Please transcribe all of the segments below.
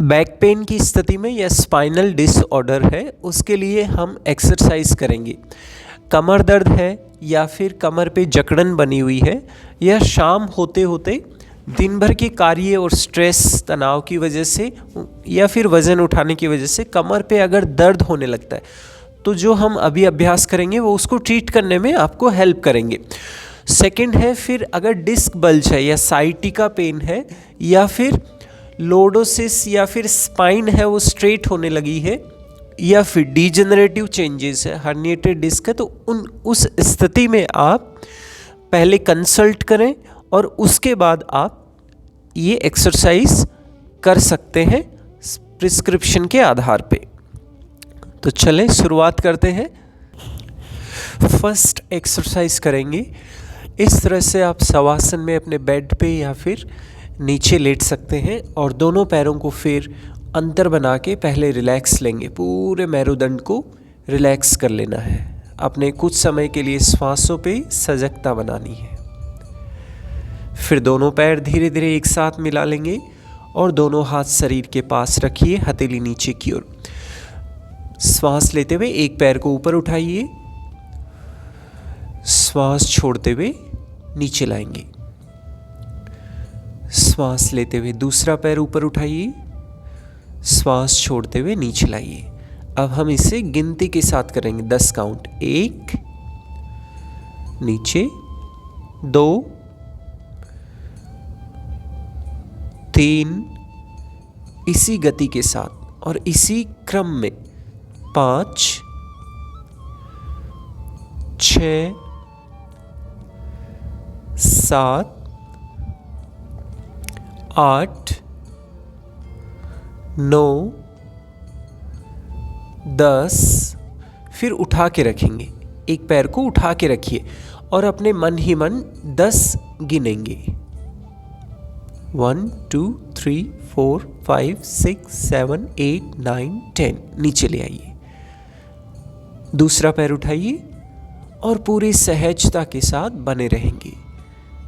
Back pain की स्थिति में या स्पाइनल डिसऑर्डर है उसके लिए हम एक्सरसाइज करेंगे। कमर दर्द है या फिर कमर पे जकड़न बनी हुई है या शाम होते होते दिन भर के कार्य और स्ट्रेस तनाव की वजह से या फिर वज़न उठाने की वजह से कमर पे अगर दर्द होने लगता है तो जो हम अभी अभ्यास करेंगे वो उसको ट्रीट करने में आपको हेल्प करेंगे। सेकंड है, फिर अगर डिस्क बल्ज है या साइटिका पेन है या फिर लोडोसिस या फिर स्पाइन है वो स्ट्रेट होने लगी है या फिर डीजेनरेटिव चेंजेस है, हर्निएटेड डिस्क है, तो उस स्थिति में आप पहले कंसल्ट करें और उसके बाद आप ये एक्सरसाइज कर सकते हैं प्रिस्क्रिप्शन के आधार पे। तो चलें शुरुआत करते हैं। फर्स्ट एक्सरसाइज करेंगे, इस तरह से आप शवासन में अपने बेड पे या फिर नीचे लेट सकते हैं और दोनों पैरों को फिर अंतर बना के पहले रिलैक्स लेंगे। पूरे मेरुदंड को रिलैक्स कर लेना है। अपने कुछ समय के लिए श्वासों पे सजगता बनानी है। फिर दोनों पैर धीरे धीरे एक साथ मिला लेंगे और दोनों हाथ शरीर के पास रखिए, हथेली नीचे की ओर। श्वास लेते हुए एक पैर को ऊपर उठाइए, श्वास छोड़ते हुए नीचे लाएंगे। श्वास लेते हुए दूसरा पैर ऊपर उठाइए, श्वास छोड़ते हुए नीचे लाइए। अब हम इसे गिनती के साथ करेंगे, 10 काउंट। 1, नीचे 2, 3, इसी गति के साथ और इसी क्रम में 5, 6, 7, 8, 9, 10। फिर उठा के रखेंगे, एक पैर को उठा के रखिए और अपने मन ही मन 10 गिनेंगे। 1, 2, 3, 4, 5, 6, 7, 8, 9, 10। नीचे ले आइए। दूसरा पैर उठाइए और पूरी सहजता के साथ बने रहेंगे,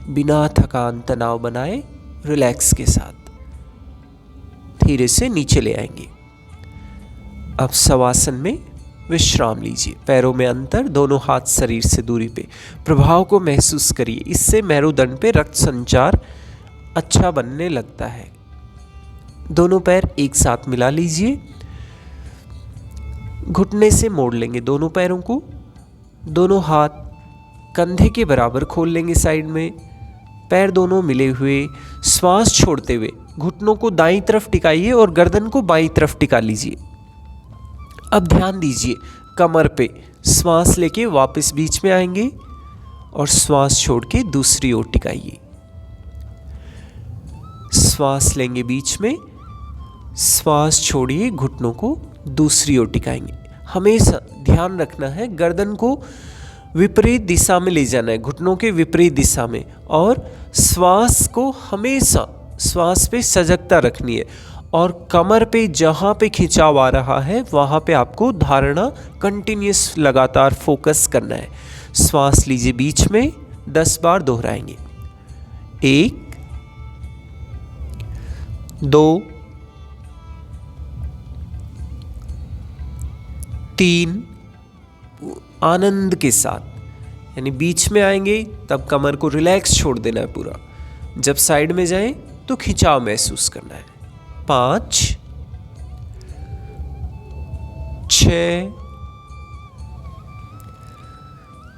बिना थकान तनाव बनाए, रिलैक्स के साथ धीरे से नीचे ले आएंगे। अब शवासन में विश्राम लीजिए। पैरों में अंतर, दोनों हाथ शरीर से दूरी पे। प्रभाव को महसूस करिए, इससे मेरुदंड पे रक्त संचार अच्छा बनने लगता है। दोनों पैर एक साथ मिला लीजिए, घुटने से मोड़ लेंगे दोनों पैरों को। दोनों हाथ कंधे के बराबर खोल लेंगे साइड में, पैर दोनों मिले हुए। श्वास छोड़ते हुए घुटनों को दाईं तरफ टिकाइए और गर्दन को बाईं तरफ टिका लीजिए। अब ध्यान दीजिए कमर पे। श्वास लेके वापस बीच में आएंगे और श्वास छोड़ के दूसरी ओर टिकाइए। श्वास लेंगे बीच में, श्वास छोड़िए, घुटनों को दूसरी ओर टिकाएंगे। हमेशा ध्यान रखना है गर्दन को विपरीत दिशा में ले जाना है, घुटनों के विपरीत दिशा में, और श्वास को हमेशा श्वास पे सजगता रखनी है और कमर पे जहाँ पे खिंचाव आ रहा है वहाँ पे आपको धारणा कंटिन्यूस लगातार फोकस करना है। श्वास लीजिए बीच में, 10 बार दोहराएंगे। 1, 2, 3, आनंद के साथ, यानी बीच में आएंगे तब कमर को रिलैक्स छोड़ देना है पूरा। जब साइड में जाएं तो खिंचाव महसूस करना है। 5, 6,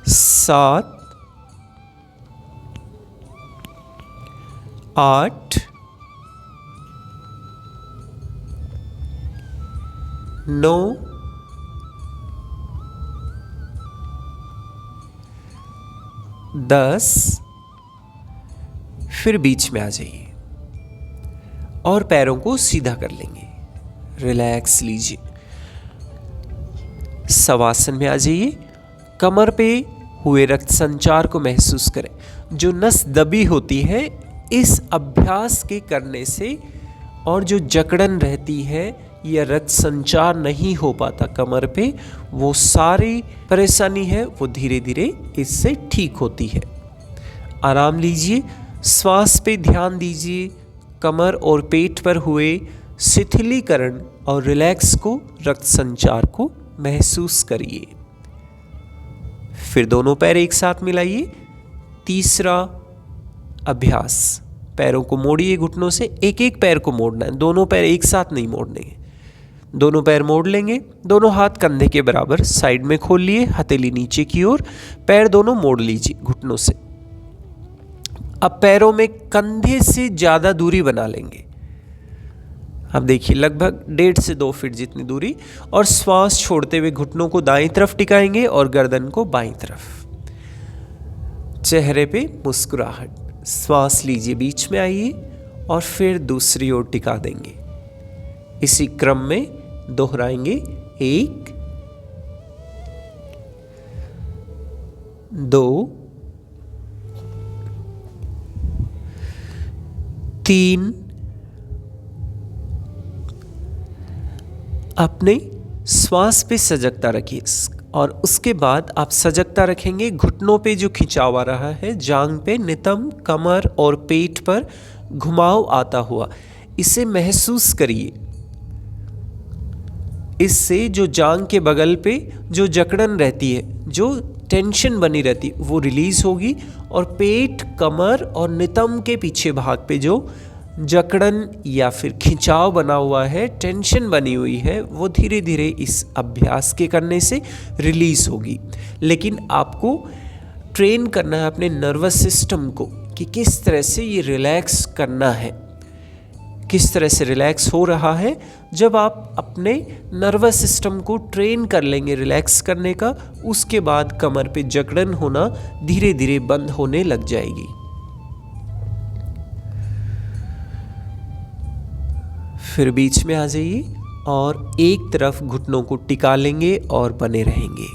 7, 8, 9, 10। फिर बीच में आ जाइए और पैरों को सीधा कर लेंगे। रिलैक्स लीजिए। शवासन में आ जाइए। कमर पे हुए रक्त संचार को महसूस करें। जो नस दबी होती है इस अभ्यास के करने से, और जो जकड़न रहती है या रक्त संचार नहीं हो पाता कमर पे, वो सारी परेशानी है वो धीरे धीरे इससे ठीक होती है। आराम लीजिए, श्वास पे ध्यान दीजिए। कमर और पेट पर हुए शिथिलीकरण और रिलैक्स को, रक्त संचार को महसूस करिए। फिर दोनों पैर एक साथ मिलाइए। तीसरा अभ्यास, पैरों को मोड़िए घुटनों से, एक एक पैर को मोड़ना है, दोनों पैर एक साथ नहीं मोड़ने हैं। दोनों पैर मोड़ लेंगे, दोनों हाथ कंधे के बराबर साइड में खोल लिए, हथेली नीचे की ओर, पैर दोनों मोड़ लीजिए घुटनों से। अब पैरों में कंधे से ज़्यादा दूरी बना लेंगे। अब देखिए लगभग 1.5 से 2 फीट जितनी दूरी, और श्वास छोड़ते हुए घुटनों को दाईं तरफ टिकाएंगे और गर्दन को बाईं तरफ। चेहरे पे मुस्कुराहट, श्वास लीजिए, बीच में आइए और फिर दूसरी ओर टिका देंगे। इसी क्रम में दोहराएंगे। 1 2 3। अपने श्वास पे सजगता रखिए और उसके बाद आप सजगता रखेंगे घुटनों पे जो खिंचाव आ रहा है, जांघ पे, नितंब, कमर और पेट पर घुमाव आता हुआ, इसे महसूस करिए। इससे जो जांघ के बगल पे जो जकड़न रहती है, जो टेंशन बनी रहती है, वो रिलीज होगी और पेट, कमर और नितंब के पीछे भाग पे जो जकड़न या फिर खिंचाव बना हुआ है, टेंशन बनी हुई है, वो धीरे धीरे इस अभ्यास के करने से रिलीज होगी। लेकिन आपको ट्रेन करना है अपने नर्वस सिस्टम को कि किस तरह से ये रिलैक्स करना है, किस तरह से रिलैक्स हो रहा है। जब आप अपने नर्वस सिस्टम को ट्रेन कर लेंगे रिलैक्स करने का, उसके बाद कमर पे जकड़न होना धीरे धीरे बंद होने लग जाएगी। फिर बीच में आ जाइए और एक तरफ घुटनों को टिका लेंगे और बने रहेंगे।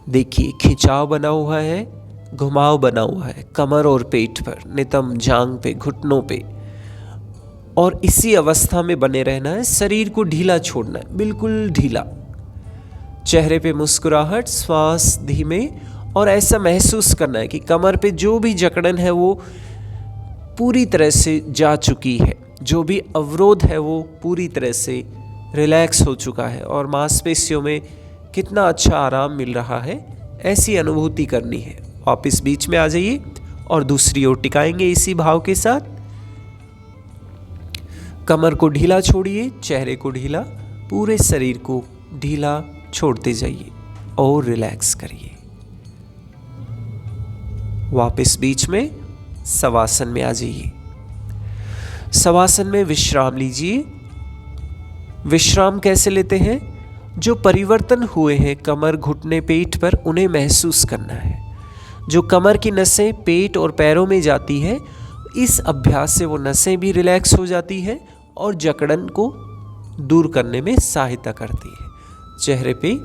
देखिए खिंचाव बना हुआ है, घुमाव बना हुआ है कमर और पेट पर, नितंब, जांघ पे, घुटनों पे, और इसी अवस्था में बने रहना है। शरीर को ढीला छोड़ना है, बिल्कुल ढीला। चेहरे पे मुस्कुराहट, श्वास धीमे, और ऐसा महसूस करना है कि कमर पे जो भी जकड़न है वो पूरी तरह से जा चुकी है, जो भी अवरोध है वो पूरी तरह से रिलैक्स हो चुका है और मांसपेशियों में कितना अच्छा आराम मिल रहा है, ऐसी अनुभूति करनी है। वापस बीच में आ जाइए और दूसरी ओर टिकाएंगे इसी भाव के साथ। कमर को ढीला छोड़िए, चेहरे को ढीला, पूरे शरीर को ढीला छोड़ते जाइए और रिलैक्स करिए। वापस बीच में शवासन में आ जाइए। शवासन में विश्राम लीजिए। विश्राम कैसे लेते हैं? जो परिवर्तन हुए हैं कमर, घुटने, पेट पर, उन्हें महसूस करना है। जो कमर की नसें पेट और पैरों में जाती है, इस अभ्यास से वो नसें भी रिलैक्स हो जाती है और जकड़न को दूर करने में सहायता करती है। चेहरे पे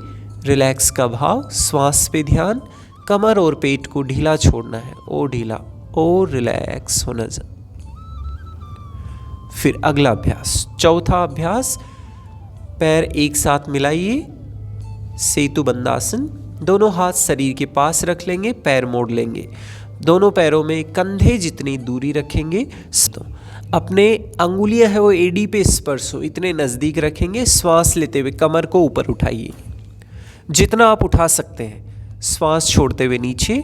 रिलैक्स का भाव, श्वास पे ध्यान, कमर और पेट को ढीला छोड़ना है, और ढीला और रिलैक्स होना चाहिए। फिर अगला अभ्यास, चौथा अभ्यास, पैर एक साथ मिलाइए, सेतु बंदासन। दोनों हाथ शरीर के पास रख लेंगे, पैर मोड़ लेंगे, दोनों पैरों में कंधे जितनी दूरी रखेंगे, अपने अंगुलियां है वो एडी पे स्पर्श हो इतने नज़दीक रखेंगे। श्वास लेते हुए कमर को ऊपर उठाइए, जितना आप उठा सकते हैं। श्वास छोड़ते हुए नीचे।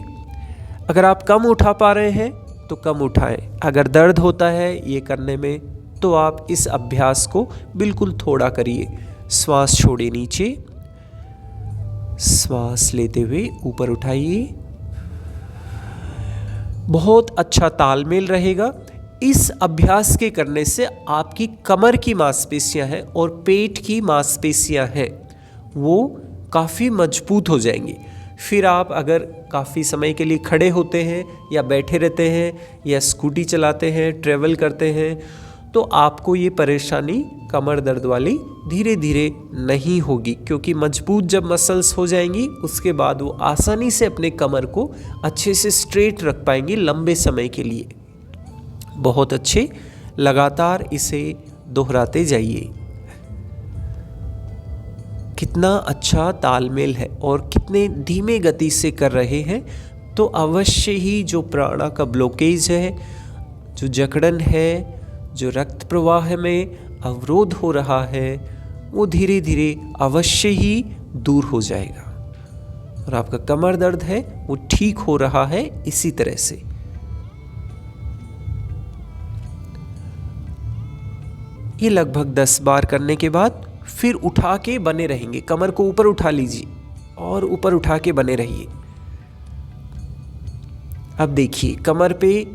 अगर आप कम उठा पा रहे हैं तो कम उठाएं। अगर दर्द होता है ये करने में तो आप इस अभ्यास को बिल्कुल थोड़ा करिए। श्वास छोड़िए नीचे, श्वास लेते हुए ऊपर उठाइए। बहुत अच्छा तालमेल रहेगा। इस अभ्यास के करने से आपकी कमर की मांसपेशियां हैं और पेट की मांसपेशियां हैं, वो काफ़ी मजबूत हो जाएंगी। फिर आप अगर काफ़ी समय के लिए खड़े होते हैं या बैठे रहते हैं या स्कूटी चलाते हैं, ट्रैवल करते हैं, तो आपको ये परेशानी कमर दर्द वाली धीरे धीरे नहीं होगी, क्योंकि मजबूत जब मसल्स हो जाएंगी उसके बाद वो आसानी से अपने कमर को अच्छे से स्ट्रेट रख पाएंगी लंबे समय के लिए। बहुत अच्छे, लगातार इसे दोहराते जाइए। कितना अच्छा तालमेल है और कितने धीमे गति से कर रहे हैं, तो अवश्य ही जो प्राणा का ब्लॉकेज है, जो जकड़न है, जो रक्त प्रवाह में अवरोध हो रहा है वो धीरे धीरे अवश्य ही दूर हो जाएगा और आपका कमर दर्द है वो ठीक हो रहा है इसी तरह से। ये लगभग 10 बार करने के बाद फिर उठा के बने रहेंगे। कमर को ऊपर उठा लीजिए और ऊपर उठा के बने रहिए। अब देखिए कमर पे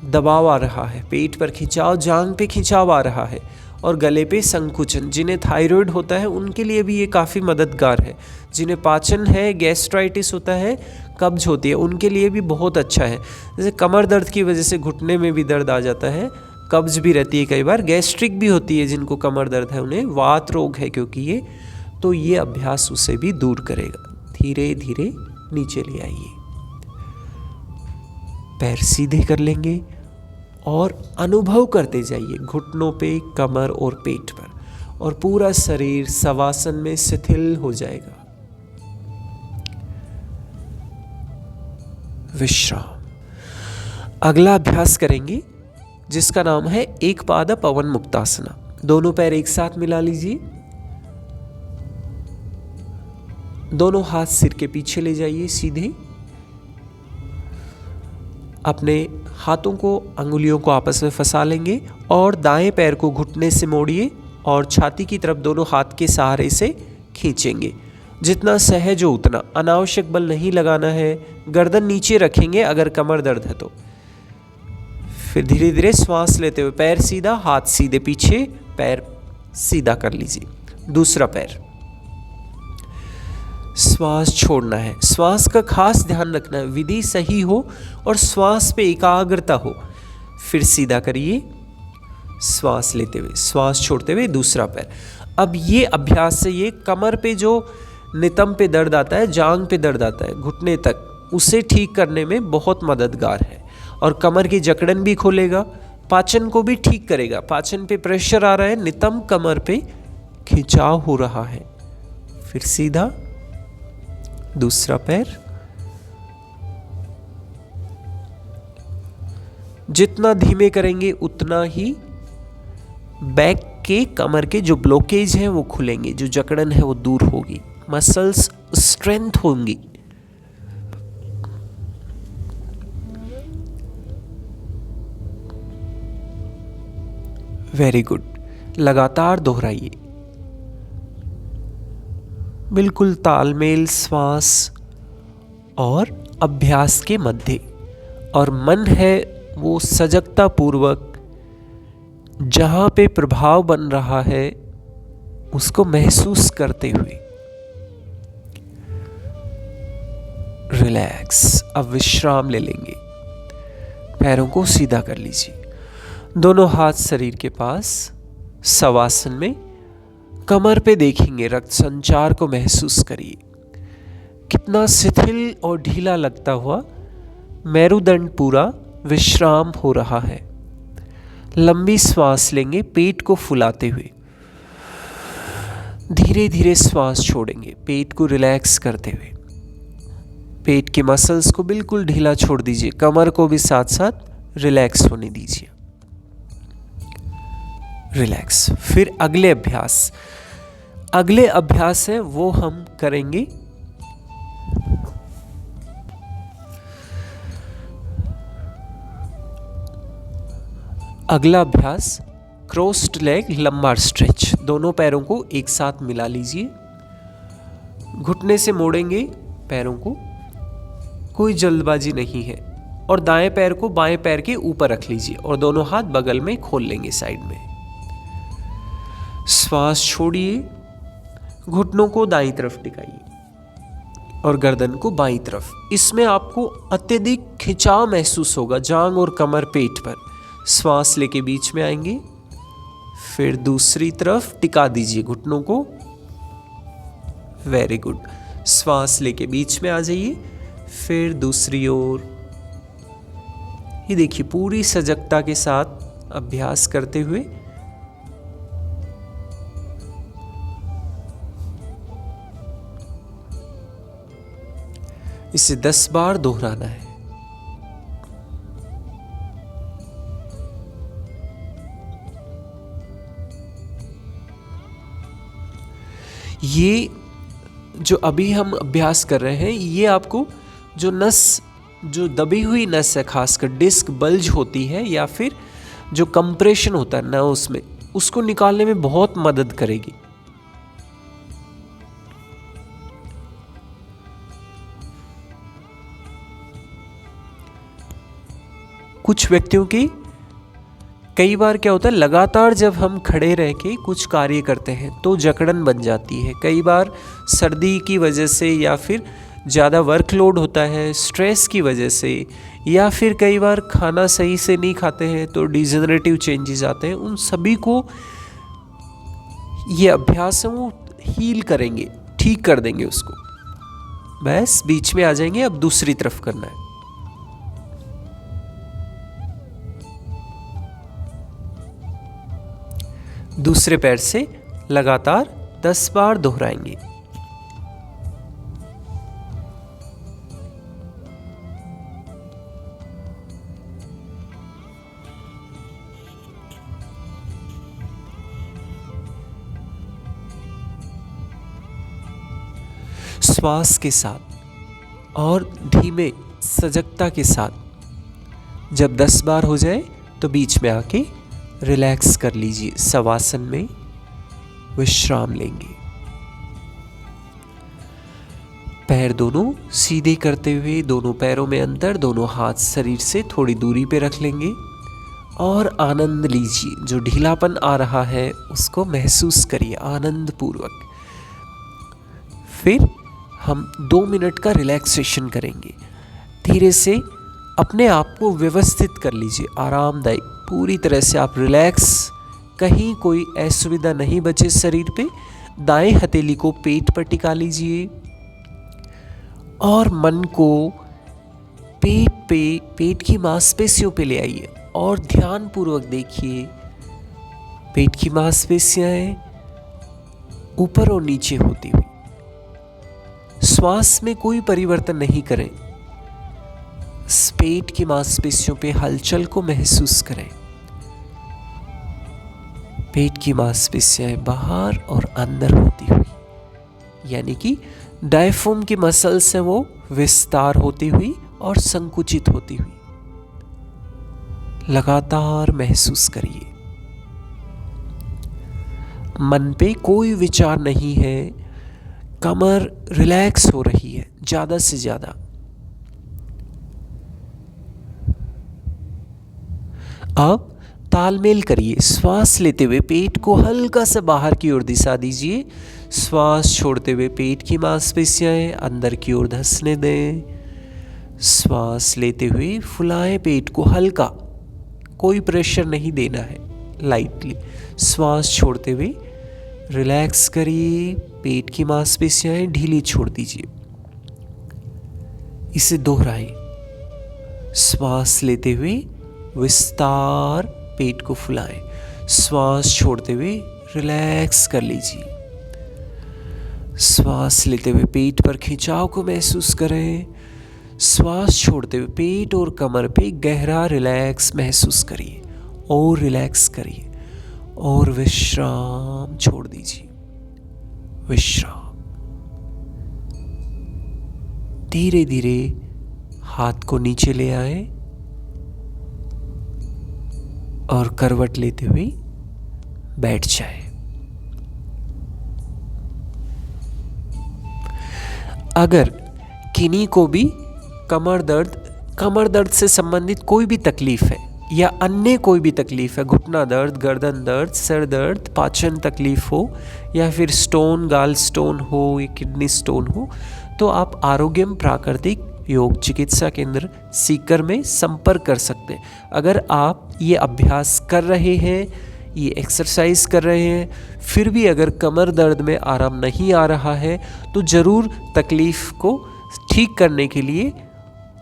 दबाव आ रहा है, पेट पर खिंचाव, जांघ पे खिंचाव आ रहा है और गले पे संकुचन। जिन्हें थायराइड होता है उनके लिए भी ये काफ़ी मददगार है। जिन्हें पाचन है, गैस्ट्राइटिस होता है, कब्ज होती है, उनके लिए भी बहुत अच्छा है। जैसे कमर दर्द की वजह से घुटने में भी दर्द आ जाता है, कब्ज भी रहती है, कई बार गैस्ट्रिक भी होती है। जिनको कमर दर्द है उन्हें वात रोग है क्योंकि ये अभ्यास उसे भी दूर करेगा। धीरे धीरे नीचे ले आइए, पैर सीधे कर लेंगे और अनुभव करते जाइए घुटनों पे, कमर और पेट पर, और पूरा शरीर शवासन में शिथिल हो जाएगा। विश्राम। अगला अभ्यास करेंगे जिसका नाम है एक पाद पवन मुक्तासना। दोनों पैर एक साथ मिला लीजिए, दोनों हाथ सिर के पीछे ले जाइए सीधे। अपने हाथों को, अंगुलियों को आपस में फंसा लेंगे और दाएं पैर को घुटने से मोड़िए और छाती की तरफ दोनों हाथ के सहारे से खींचेंगे। जितना सहज हो उतना, अनावश्यक बल नहीं लगाना है। गर्दन नीचे रखेंगे अगर कमर दर्द है तो। फिर धीरे धीरे श्वास लेते हुए पैर सीधा, हाथ सीधे पीछे, पैर सीधा कर लीजिए। दूसरा पैर, श्वास छोड़ना है। श्वास का खास ध्यान रखना है, विधि सही हो और श्वास पे एकाग्रता हो। फिर सीधा करिए, श्वास लेते हुए, श्वास छोड़ते हुए दूसरा पैर। अब ये अभ्यास से ये कमर पे जो नितंब पे दर्द आता है, जांघ पे दर्द आता है, घुटने तक, उसे ठीक करने में बहुत मददगार है और कमर की जकड़न भी खोलेगा, पाचन को भी ठीक करेगा। पाचन पे प्रेशर आ रहा है, नितंब कमर पे खिंचाव हो रहा है। फिर सीधा, दूसरा पैर। जितना धीमे करेंगे उतना ही बैक के, कमर के जो ब्लॉकेज हैं वो खुलेंगे, जो जकड़न है वो दूर होगी, मसल्स स्ट्रेंथ होंगी। Very good. लगातार दोहराइए, बिल्कुल तालमेल श्वास और अभ्यास के मध्य। और मन है वो सजगता पूर्वक जहाँ पे प्रभाव बन रहा है उसको महसूस करते हुए। रिलैक्स। अब विश्राम ले लेंगे, पैरों को सीधा कर लीजिए, दोनों हाथ शरीर के पास, शवासन में। कमर पे देखेंगे, रक्त संचार को महसूस करिए, कितना शिथिल और ढीला लगता हुआ मेरुदंड पूरा विश्राम हो रहा है। लंबी श्वास लेंगे पेट को फुलाते हुए, धीरे धीरे श्वास छोड़ेंगे पेट को रिलैक्स करते हुए। पेट के मसल्स को बिल्कुल ढीला छोड़ दीजिए, कमर को भी साथ साथ रिलैक्स होने दीजिए। रिलैक्स। फिर अगले अभ्यास है वो हम करेंगे अगला अभ्यास क्रॉस्ड लेग लंबार स्ट्रेच। दोनों पैरों को एक साथ मिला लीजिए, घुटने से मोड़ेंगे पैरों को, कोई जल्दबाजी नहीं है, और दाएं पैर को बाएं पैर के ऊपर रख लीजिए और दोनों हाथ बगल में खोल लेंगे साइड में। श्वास छोड़िए, घुटनों को दाईं तरफ टिकाइए और गर्दन को बाईं तरफ। इसमें आपको अत्यधिक खिंचाव महसूस होगा जांघ और कमर पेट पर। श्वास लेके बीच में आएंगे, फिर दूसरी तरफ टिका दीजिए घुटनों को। Very good. श्वास लेके बीच में आ जाइए, फिर दूसरी ओर। ये देखिए पूरी सजगता के साथ अभ्यास करते हुए इसे 10 बार दोहराना है। ये जो अभी हम अभ्यास कर रहे हैं ये आपको जो नस, जो दबी हुई नस है, खासकर डिस्क बल्ज होती है या फिर जो कंप्रेशन होता है नर्व्स में, उसको निकालने में बहुत मदद करेगी। कुछ व्यक्तियों की कई बार क्या होता है, लगातार जब हम खड़े रह के कुछ कार्य करते हैं तो जकड़न बन जाती है। कई बार सर्दी की वजह से या फिर ज़्यादा वर्कलोड होता है, स्ट्रेस की वजह से, या फिर कई बार खाना सही से नहीं खाते हैं तो डिजेनरेटिव चेंजेस आते हैं। उन सभी को ये अभ्यास है वो हील करेंगे, ठीक कर देंगे उसको। बस बीच में आ जाएंगे, अब दूसरी तरफ करना है। दूसरे पैर से लगातार 10 बार दोहराएंगे। श्वास के साथ और धीमे सजगता के साथ जब 10 बार हो जाए तो बीच में आके रिलैक्स कर लीजिए। शवासन में विश्राम लेंगे। पैर दोनों सीधे करते हुए दोनों पैरों में अंतर, दोनों हाथ शरीर से थोड़ी दूरी पे रख लेंगे और आनंद लीजिए। जो ढीलापन आ रहा है उसको महसूस करिए आनंद पूर्वक। फिर हम 2 मिनट का रिलैक्सेशन करेंगे। धीरे से अपने आप को व्यवस्थित कर लीजिए, आरामदायक पूरी तरह से आप रिलैक्स, कहीं कोई असुविधा नहीं बचे शरीर पे। दाएं हथेली को पेट पर टिका लीजिए और मन को पेट की मांसपेशियों पे ले आइए और ध्यान पूर्वक देखिए पेट की मांसपेशियां ऊपर और नीचे होती हुई। श्वास में कोई परिवर्तन नहीं करें, पेट की मांसपेशियों पे हलचल को महसूस करें। पेट की मांसपेशियां बाहर और अंदर होती हुई, यानी कि डायफ्राम की मसल्स हैं वो विस्तार होती हुई और संकुचित होती हुई लगातार महसूस करिए। मन पे कोई विचार नहीं है, कमर रिलैक्स हो रही है ज्यादा से ज्यादा। अब तालमेल करिए। श्वास लेते हुए पेट को हल्का सा बाहर की ओर दिशा दीजिए। श्वास छोड़ते हुए पेट की मांसपेशियां अंदर की ओर धंसने दें। श्वास लेते हुए फुलाएं पेट को हल्का, कोई प्रेशर नहीं देना है, लाइटली। श्वास छोड़ते हुए रिलैक्स करिए, पेट की मांसपेशियां ढीली छोड़ दीजिए। इसे दोहराएं। श्वास लेते हुए विस्तार, पेट को फुलाएं। श्वास छोड़ते हुए रिलैक्स कर लीजिए। श्वास लेते हुए पेट पर खिंचाव को महसूस करें। श्वास छोड़ते हुए पेट और कमर पे गहरा रिलैक्स महसूस करिए और रिलैक्स करिए और विश्राम छोड़ दीजिए। विश्राम। धीरे धीरे हाथ को नीचे ले आए और करवट लेते हुए बैठ जाए। अगर किन्हीं को भी कमर दर्द से संबंधित कोई भी तकलीफ है या अन्य कोई भी तकलीफ है, घुटना दर्द, गर्दन दर्द, सर दर्द, पाचन तकलीफ हो या फिर स्टोन, गाल स्टोन हो या किडनी स्टोन हो, तो आप आरोग्यम प्राकृतिक योग चिकित्सा केंद्र सीकर में संपर्क कर सकते हैं। अगर आप ये अभ्यास कर रहे हैं, ये एक्सरसाइज कर रहे हैं, फिर भी अगर कमर दर्द में आराम नहीं आ रहा है तो ज़रूर तकलीफ़ को ठीक करने के लिए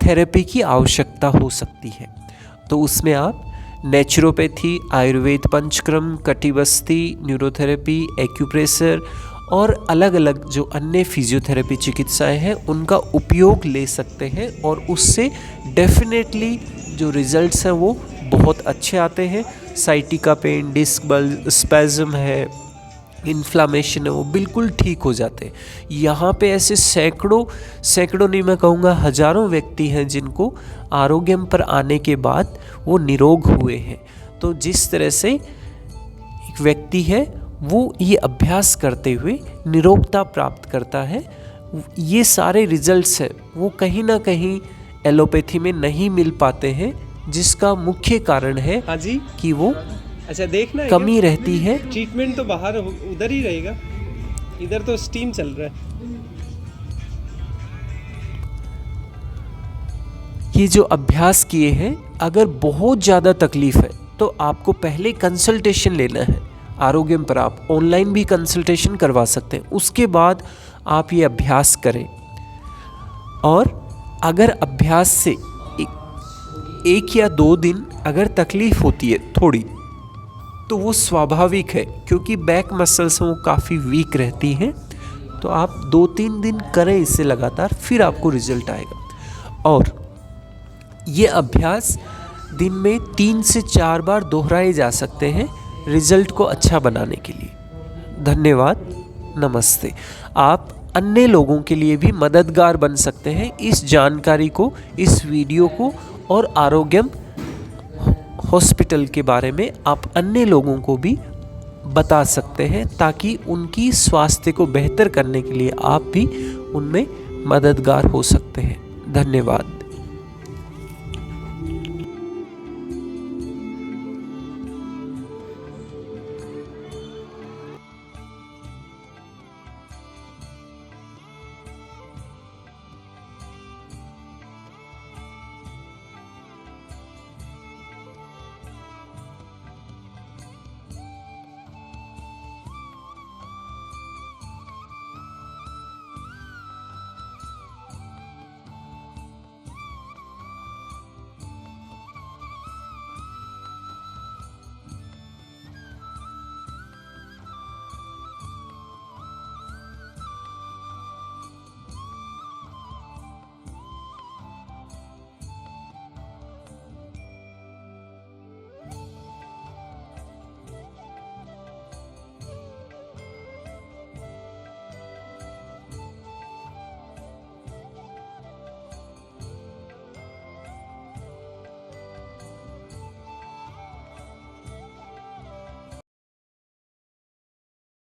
थेरेपी की आवश्यकता हो सकती है। तो उसमें आप नेचुरोपैथी, आयुर्वेद, पंचक्रम, कटिबस्ती, न्यूरोथेरेपी, एक्यूप्रेशर और अलग अलग जो अन्य फिजियोथेरेपी चिकित्साएं हैं उनका उपयोग ले सकते हैं और उससे डेफिनेटली जो रिजल्ट्स हैं वो बहुत अच्छे आते हैं। साइटिका पेन, डिस्क बल, स्पैज्म है, इन्फ्लामेशन है वो बिल्कुल ठीक हो जाते हैं। यहाँ पे ऐसे सैकड़ों नहीं, मैं कहूँगा हजारों व्यक्ति हैं जिनको आरोग्यम पर आने के बाद वो निरोग हुए हैं। तो जिस तरह से एक व्यक्ति है वो ये अभ्यास करते हुए निरोगता प्राप्त करता है, ये सारे रिजल्ट्स हैं वो कहीं ना कहीं एलोपैथी में नहीं मिल पाते हैं, जिसका मुख्य कारण है हाँ जी कि वो अच्छा देखना है कमी क्या? रहती है। ट्रीटमेंट तो बाहर उधर ही रहेगा, इधर तो स्टीम चल रहा है। ये जो अभ्यास किए हैं, अगर बहुत ज़्यादा तकलीफ है तो आपको पहले कंसल्टेशन लेना है आरोग्यम पर। आप ऑनलाइन भी कंसल्टेशन करवा सकते हैं, उसके बाद आप ये अभ्यास करें। और अगर अभ्यास से एक या 2 दिन अगर तकलीफ होती है थोड़ी, तो वो स्वाभाविक है, क्योंकि बैक मसल्स वो काफ़ी वीक रहती हैं। तो आप 2-3 दिन करें इसे लगातार, फिर आपको रिजल्ट आएगा। और ये अभ्यास दिन में 3 से 4 बार दोहराए जा सकते हैं रिजल्ट को अच्छा बनाने के लिए। धन्यवाद, नमस्ते। आप अन्य लोगों के लिए भी मददगार बन सकते हैं। इस जानकारी को, इस वीडियो को और आरोग्यम हॉस्पिटल के बारे में आप अन्य लोगों को भी बता सकते हैं, ताकि उनकी स्वास्थ्य को बेहतर करने के लिए आप भी उनमें मददगार हो सकते हैं। धन्यवाद।